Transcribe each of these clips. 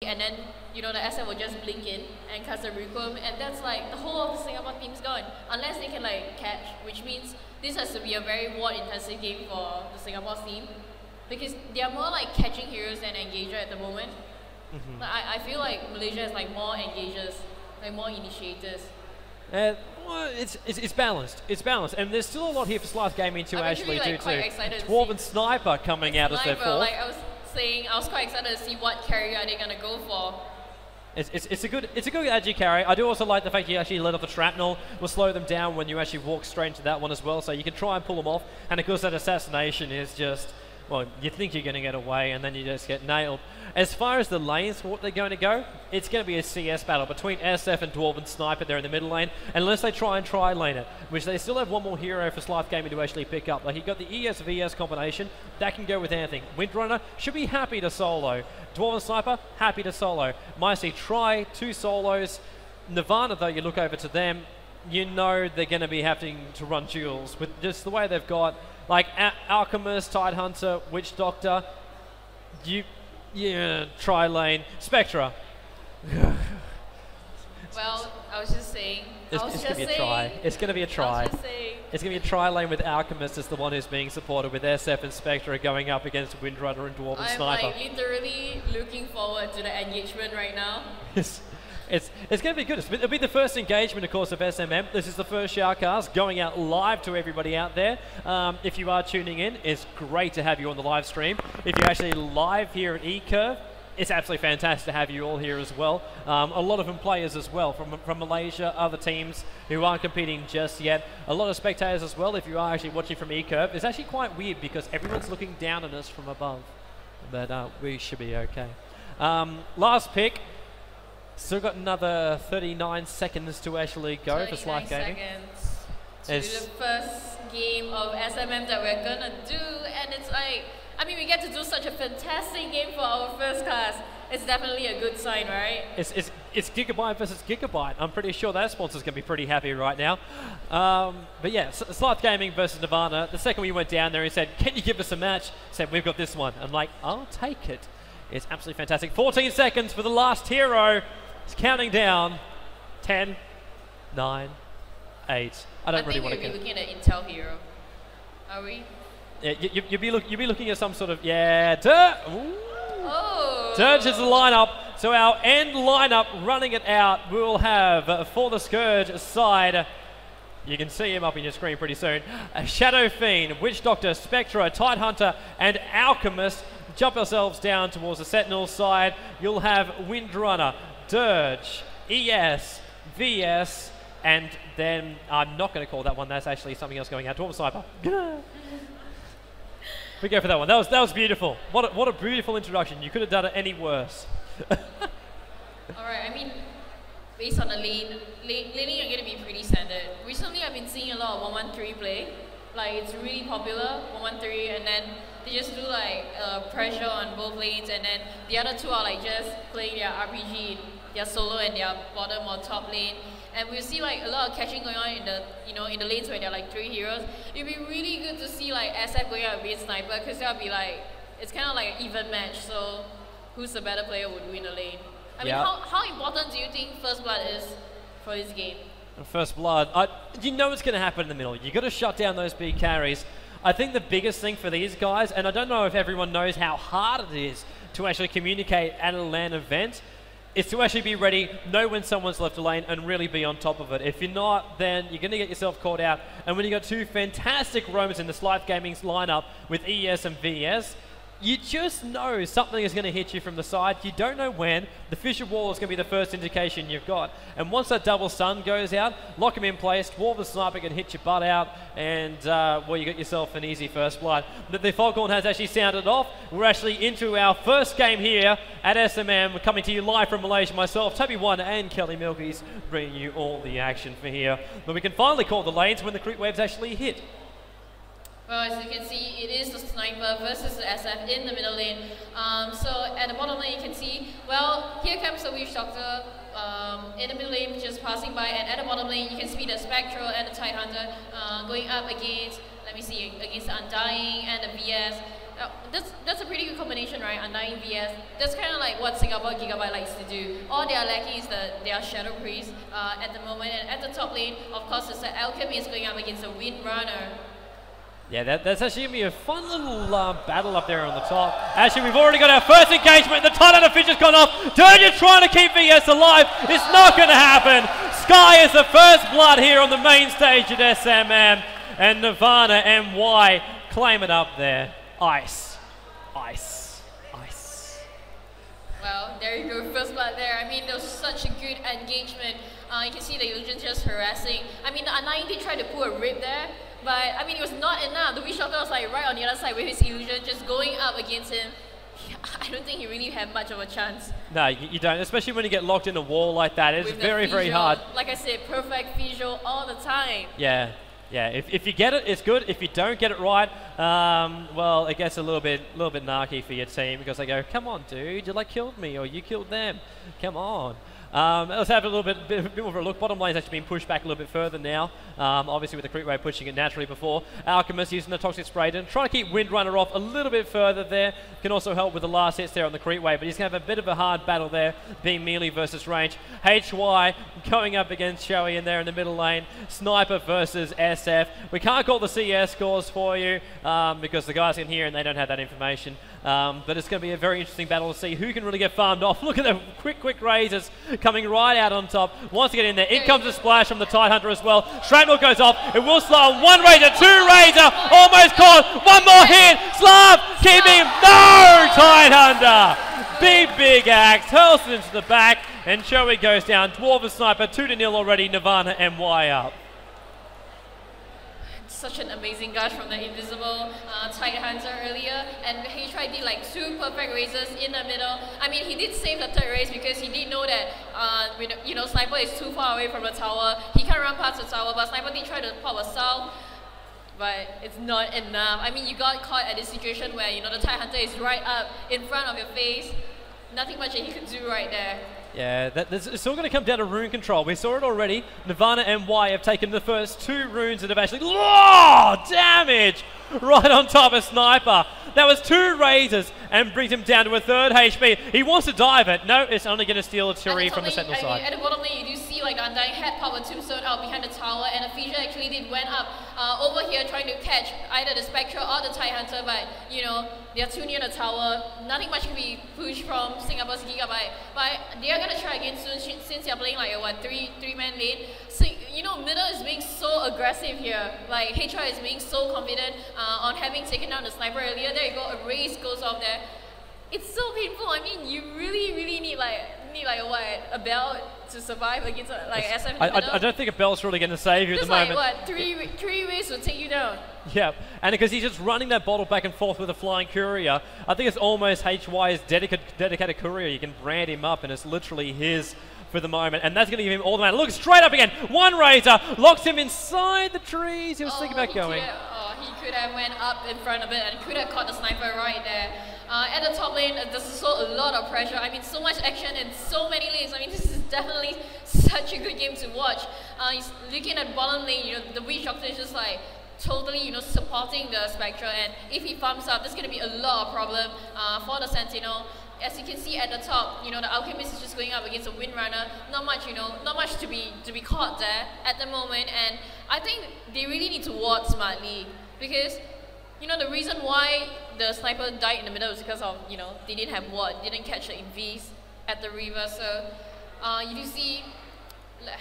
and then you know the SF will just blink in and cast a Requiem, and that's like the whole of the Singapore team's gone, unless they can like catch, which means this has to be a very ward intensive game for the Singapore team, because they are more like catching heroes than engager at the moment. Like, I feel like Malaysia has like more engagers, like more initiators. Well, it's balanced. It's balanced, and there's still a lot here for Scythe Gaming to actually do too. Dwarven Sniper coming out as their fourth. Like I was saying, I was quite excited to see what carry are they gonna go for. It's a good agi carry. I do also like the fact you actually let off the shrapnel. Will slow them down when you actually walk straight into that one as well. So you can try and pull them off. And of course that assassination is just, well, you think you're going to get away and then you just get nailed. As far as the lanes, what they're going to go, it's going to be a CS battle between SF and Dwarven Sniper there in the middle lane, unless they try and tri-lane it, which they still have one more hero for Scythe Gaming to actually pick up. Like, you got the ES-VS combination, that can go with anything. Windrunner should be happy to solo. Dwarven Sniper, happy to solo. Micey, try 2 solos. Nirvana, though, you look over to them, you know they're going to be having to run duels with just the way they've got, like Alchemist, Tidehunter, Witch Doctor, tri-lane, Spectra. Well, I was just saying. It's going to be a try. It's going to be a try. It's going to be a tri-lane with Alchemist as the one who's being supported, with SF and Spectra going up against Windrunner and Dwarven Sniper. I'm like literally looking forward to the engagement right now. It's going to be good. It'll be the first engagement, of course, of SMM. This is the first shoutcast going out live to everybody out there. If you are tuning in, it's great to have you on the live stream. If you're actually live here at eCurve, it's absolutely fantastic to have you all here as well. A lot of them players as well from Malaysia, other teams who aren't competing just yet. A lot of spectators as well. If you are actually watching from eCurve, it's actually quite weird because everyone's looking down on us from above. But we should be okay. Last pick. Still got another 39 seconds to actually go for Scythe Gaming. 39 seconds to the first game of SMM that we're gonna do, and it's like, I mean, we get to do such a fantastic game for our first class. It's definitely a good sign, right? It's Gigabyte versus Gigabyte. I'm pretty sure that sponsor's gonna be pretty happy right now. But yeah, Scythe Gaming versus Nirvana. The second we went down there, he said, "Can you give us a match?" Said, "We've got this one." I'm like, "I'll take it." It's absolutely fantastic. 14 seconds for the last hero. It's counting down. 10, 9, 8. I don't really want to. I think we'll be looking at an Intel hero. Are we? Yeah, you'll be looking at some sort of Dirge is the lineup. So our end lineup, running it out, we'll have for the Scourge side. You can see him up on your screen pretty soon. Shadow Fiend, Witch Doctor, Spectra, Tidehunter, and Alchemist. Jump ourselves down towards the Sentinel side. You'll have Windrunner, Dirge, ES, VS, and then I'm not going to call that one. That's actually something else going out. Dwarven Sniper. We go for that one. That was beautiful. What a beautiful introduction. You could have done it any worse. All right. I mean, based on the laning are going to be pretty standard. Recently, I've been seeing a lot of 113 play. Like, it's really popular, 113, and then they just do like pressure on both lanes, and then the other two are like just playing their RPG in their solo and their bottom or top lane. And we see like a lot of catching going on in the in the lanes where there are like 3 heroes. It'd be really good to see like SF going out with Sniper, because that'll be like, it's kind of like an even match. So who's the better player would win the lane. I mean, how important do you think First Blood is for this game? First Blood, you know what's going to happen in the middle. You got to shut down those big carries. I think the biggest thing for these guys, and I don't know if everyone knows how hard it is to actually communicate at a LAN event, is to actually be ready, know when someone's left a lane, and really be on top of it. If you're not, then you're going to get yourself caught out. And when you got 2 fantastic roamers in the Scythe Gaming's lineup with ES and VS, you just know something is going to hit you from the side. You don't know when. The fissure wall is going to be the first indication you've got. And once that double stun goes out, lock him in place, Dwarven Sniper can hit your butt out, and well, you got yourself an easy First Blood. But the foghorn has actually sounded off. We're actually into our first game here at SMM. We're coming to you live from Malaysia. Myself, Tobi and Killy Milkies, bringing you all the action for here. But we can finally call the lanes when the creep waves actually hit. Well, as you can see, it is the Sniper versus the SF in the middle lane. So at the bottom lane, you can see, well, here comes the Witch Doctor in the middle lane, just passing by, and at the bottom lane, you can see the Spectral and the Tidehunter going up against, let me see, against the Undying and the VS. That's a pretty good combination, right? Undying VS. That's kind of like what Singapore Gigabyte likes to do. All they are lacking is their Shadow Priest at the moment. And at the top lane, of course, it's the Alchemist going up against a Windrunner. Yeah, that's actually going to be a fun little battle up there on the top. Actually, we've already got our first engagement. The Titan Fish has gone off. Dirge trying to keep VS alive. It's not going to happen. Sky is the first blood here on the main stage at SMM. And NirvanaMY claim it up there. Ice. Ice. Ice. Well, there you go. First blood there. I mean, there was such a good engagement. You can see the Illusion just harassing. I mean, the Undying did try to pull a rip there. But, I mean, it was not enough. The Witch Doctor was like right on the other side with his Illusion, just going up against him. I don't think he really had much of a chance. No, you don't, especially when you get locked in a wall like that. It's very, very hard. Like I said, perfect visual all the time. Yeah. Yeah, if you get it, it's good. If you don't get it right, well, it gets a little bit narky for your team because they go, come on, dude, you like killed me or you killed them. Come on. Let's have a little bit more of a look. Bottom lane's actually been pushed back a little bit further now. Obviously with the creep wave pushing it naturally before. Alchemist using the Toxic Spray and trying to keep Windrunner off a little bit further there. Can also help with the last hits there on the creep wave, but he's going to have a bit of a hard battle there, being melee versus range. HY going up against Shoei in there in the middle lane. Sniper versus SF. We can't call the CS scores for you because the guys in here and they don't have that information. But it's going to be a very interesting battle to see who can really get farmed off. Look at the quick raises coming right out on top. Wants to get in there. In comes a splash from the Tidehunter as well. Shrapnel goes off. It will slow on. One Razor, two Razor. Almost caught. One more hit. Slav keeping him. No! Tidehunter. Big axe. Hurls it into the back. And Shoei goes down. Dwarven Sniper 2-0 already. NirvanaMY up. Such an amazing gush from the invisible Tidehunter earlier, and he tried did like two perfect raises in the middle. I mean, he did save the third raise because he did know that you know, Sniper is too far away from the tower. He can't run past the tower, but Sniper did try to pop a south, but it's not enough. I mean, you got caught at this situation where, you know, the Tidehunter is right up in front of your face. Nothing much that he could do right there. Yeah, it's all going to come down to rune control. We saw it already. NirvanaMY have taken the first two runes that have actually... Oh, damage! Right on top of Sniper. That was two razors and brings him down to a third HP. He wants to dive it. No, it's only going to steal a Turi from the Sentinel side. At the bottom lane, you do see like Undying had power tombstone out behind the tower, and a Fissure actually went up over here trying to catch either the Spectre or the Tidehunter, but you know, they're too near the tower. Nothing much can be pushed from Singapore's Gigabyte, but they are going to try again soon since they're playing like a three-man lane. So, you know, middle is being so aggressive here. Like HY is being so confident on having taken down the Sniper earlier. There you go, a race goes off there. It's so painful. I mean, you really need like what, a belt to survive against like SF. I don't think a belt's really going to save you at the moment. Just like what, three ways will take you down. Yeah, and because he's just running that bottle back and forth with a flying courier, I think it's almost HY's dedicated courier. You can brand him up and it's literally his for the moment, and that's going to give him all the mana. Look, straight up again. One Razor locks him inside the trees. He was thinking about going. He could have went up in front of it and could have caught the Sniper right there. At the top lane, there's also a lot of pressure. I mean, so much action in so many lanes. I mean, this is definitely such a good game to watch. He's looking at bottom lane, you know, the Witch Doctor is just like totally, you know, supporting the Spectre, and if he farms up, there's going to be a lot of problem for the Sentinel. As you can see at the top, you know, the Alchemist is just going up against a Windrunner. Not much, you know, not much to be caught there at the moment, and I think they really need to ward smartly because, you know, the reason why the Sniper died in the middle is because of, you know, they didn't have ward, didn't catch the invis at the river. So you do see,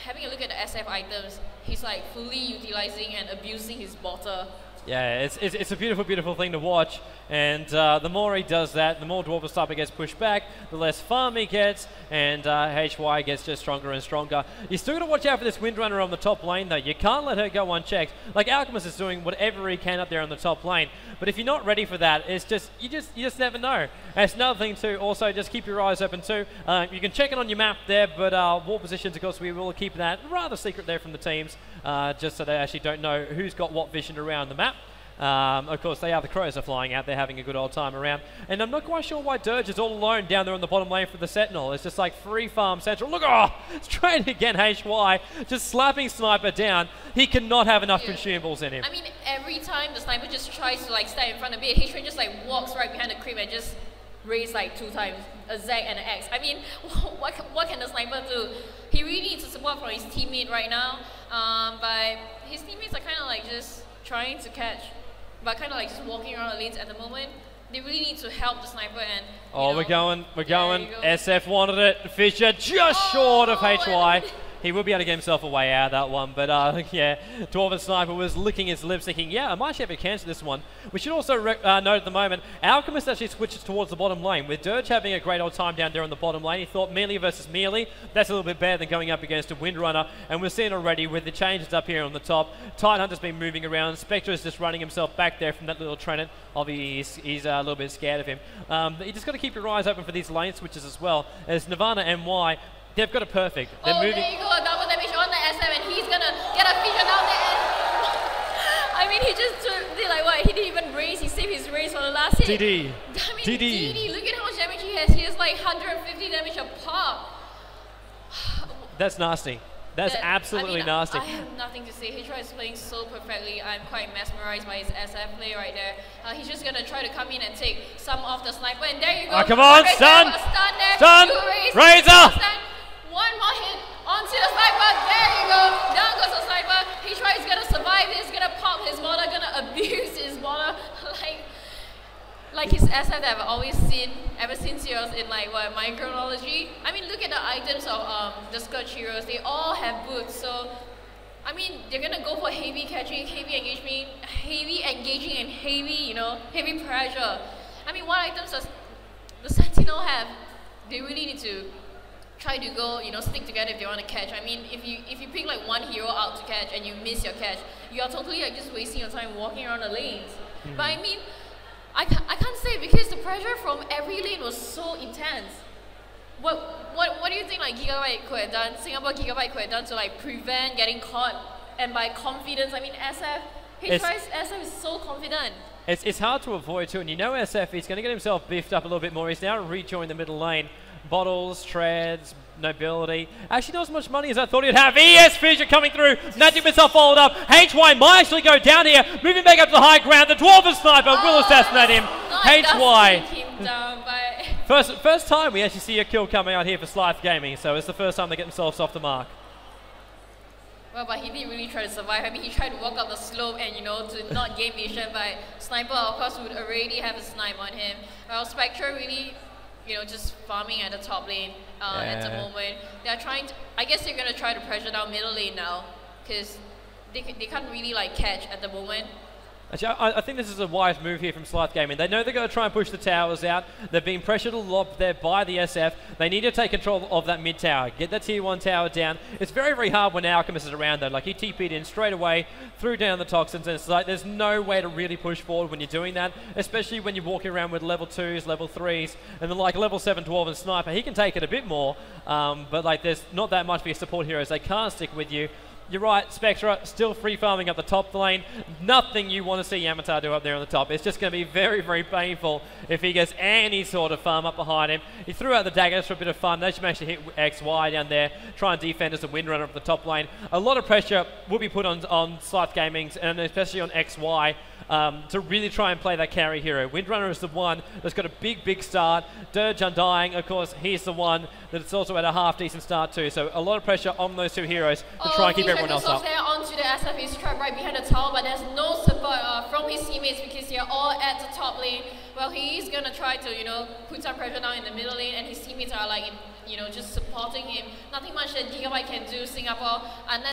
having a look at the SF items, he's like fully utilizing and abusing his botter. Yeah, it's a beautiful thing to watch, and the more he does that, the more Dwarven Sniper gets pushed back, the less farm he gets, and HY gets just stronger and stronger. You still got to watch out for this Windrunner on the top lane, though. You can't let her go unchecked. Like, Alchemist is doing whatever he can up there on the top lane, but if you're not ready for that, it's just you just never know. And it's another thing too. Also, just keep your eyes open too. You can check it on your map there, but war positions, of course, we will keep that rather secret there from the teams, just so they actually don't know who's got what vision around the map. Of course, they are the Crows are flying out. They're having a good old time around. And I'm not quite sure why Dirge is all alone down there on the bottom lane for the Sentinel. It's just like free farm central. Look, oh, straight again, HY, just slapping Sniper down. He cannot have enough consumables in him. I mean, every time the Sniper just tries to like stay in front of it, HY just like walks right behind the creep and just raise like 2 times, a Z and an X. I mean, what can the Sniper do? He really needs support from his teammate right now, but his teammates are kind of like just trying to catch, but kind of like just walking around the lanes at the moment. They really need to help the Sniper and, we're going. SF wanted it. Fisher just short of HY. He will be able to get himself a way out of that one, but yeah, Dwarven Sniper was licking his lips thinking, yeah, I might actually have a chance at this one. We should also note at the moment, Alchemist actually switches towards the bottom lane, with Dirge having a great old time down there on the bottom lane. He thought melee versus melee, that's a little bit better than going up against a Windrunner, and we're seeing already with the changes up here on the top, Tidehunter's been moving around, Spectre is just running himself back there from that little Trident. Obviously, he's a little bit scared of him. But you just got to keep your eyes open for these lane switches as well, as NirvanaMY, they've got it perfect. They're moving. There you go, double damage on the SM, and he's gonna get a feature down there. I mean, he just did like what? He didn't even raise. He saved his raise for the last hit. DD. I mean, DD. Look at how much damage he has. He has like 150 damage a pop. That's nasty. That's absolutely nasty. I have nothing to say. HY is playing so perfectly. I'm quite mesmerized by his SF play right there. He's just going to try to come in and take some off the Sniper. And there you go. Come on, stun! Stun! Razor! One more hit onto the Sniper. There you go. Down goes the Sniper. HY is going to survive this. Going to pop his Mana. Going to abuse his Mana. Like his SF that I've always seen ever since he was in like my chronology. I mean, look at the items of the Scourge heroes. They all have boots, so I mean they're gonna go for heavy catching, heavy engaging, and heavy pressure. I mean, what items does the Sentinel have? They really need to try to go, stick together if they want to catch. I mean, if you pick like one hero out to catch and you miss your catch, you are totally like just wasting your time walking around the lanes. But I mean, I can't say because the pressure from every lane was so intense. What do you think like Gigabyte could have done, Singapore Gigabyte could have done to like prevent getting caught, and by confidence, I mean SF is so confident. It's hard to avoid too, and SF, he's going to get himself beefed up a little bit more. He's now rejoined the middle lane. Bottles, Treads, Nobility. Actually not as much money as I thought he'd have. ES Fisher coming through. Magic Missile followed up. HY might actually go down here. Moving back up to the high ground. The Dwarven Sniper will assassinate him. HY. First time we actually see a kill coming out here for Scythe Gaming, so it's the first time they get themselves off the mark. Well, but he didn't really try to survive. I mean, he tried to walk up the slope and, to not gain vision, but Sniper, of course, would already have a snipe on him. Well, Spectre really, just farming at the top lane at the moment. They're trying to, I guess they're going to try to pressure down middle lane now, because they can't really, catch at the moment. Actually, I think this is a wise move here from Scythe Gaming. They know they're going to try and push the towers out. They've been pressured a lot there by the SF. They need to take control of that mid tower, get that tier 1 tower down. It's very, very hard when Alchemist is around though. Like he TP'd in straight away, threw down the toxins, and it's like there's no way to really push forward when you're doing that, especially when you're walking around with level 2s, level 3s, and then like level 7 Dwarven Sniper. He can take it a bit more, but there's not that much for your support heroes. They can't stick with you. You're right, Spectra still free farming up the top lane. Nothing you want to see Yamatar do up there on the top. It's just going to be very, very painful if he gets any sort of farm up behind him. He threw out the daggers for a bit of fun. They should manage to hit XY down there, try and defend as a Windrunner up the top lane. A lot of pressure will be put on Scythe Gaming's, and especially on XY, to really try and play that carry hero. Windrunner is the one that's got a big start. Dirge Undying, of course, he's the one that's also at a half-decent start too. So a lot of pressure on those two heroes to try and keep everyone else up. There onto the SF, he's trapped right behind the tower, but there's no support from his teammates because they're all at the top lane. Well, he is going to try to, put some pressure down in the middle lane, and his teammates are just supporting him. Nothing much that Gigabyte can do, Singapore, unless